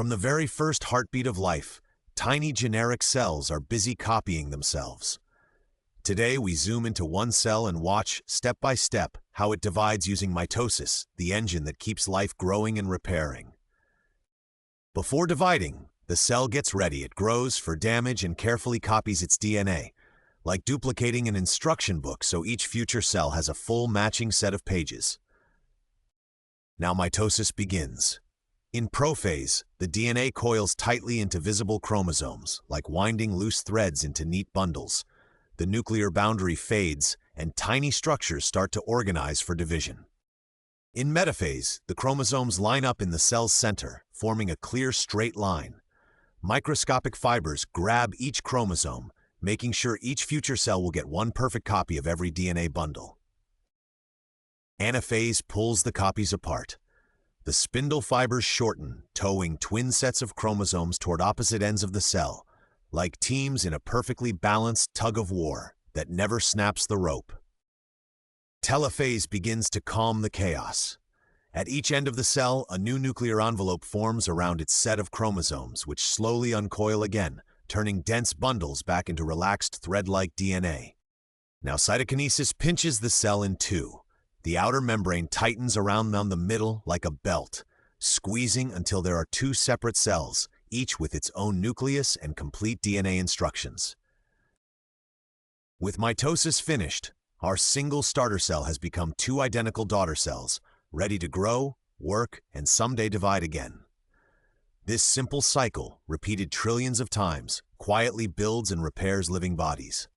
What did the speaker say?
From the very first heartbeat of life, tiny generic cells are busy copying themselves. Today, we zoom into one cell and watch, step by step, how it divides using mitosis, the engine that keeps life growing and repairing. Before dividing, the cell gets ready. It grows for damage and carefully copies its DNA, like duplicating an instruction book so each future cell has a full matching set of pages. Now mitosis begins. In prophase, the DNA coils tightly into visible chromosomes, like winding loose threads into neat bundles. The nuclear boundary fades, and tiny structures start to organize for division. In metaphase, the chromosomes line up in the cell's center, forming a clear straight line. Microscopic fibers grab each chromosome, making sure each future cell will get one perfect copy of every DNA bundle. Anaphase pulls the copies apart. The spindle fibers shorten, towing twin sets of chromosomes toward opposite ends of the cell, like teams in a perfectly balanced tug-of-war that never snaps the rope. Telophase begins to calm the chaos. At each end of the cell, a new nuclear envelope forms around its set of chromosomes, which slowly uncoil again, turning dense bundles back into relaxed thread-like DNA. Now cytokinesis pinches the cell in two. The outer membrane tightens around the middle like a belt, squeezing until there are two separate cells, each with its own nucleus and complete DNA instructions. With mitosis finished, our single starter cell has become two identical daughter cells, ready to grow, work, and someday divide again. This simple cycle, repeated trillions of times, quietly builds and repairs living bodies.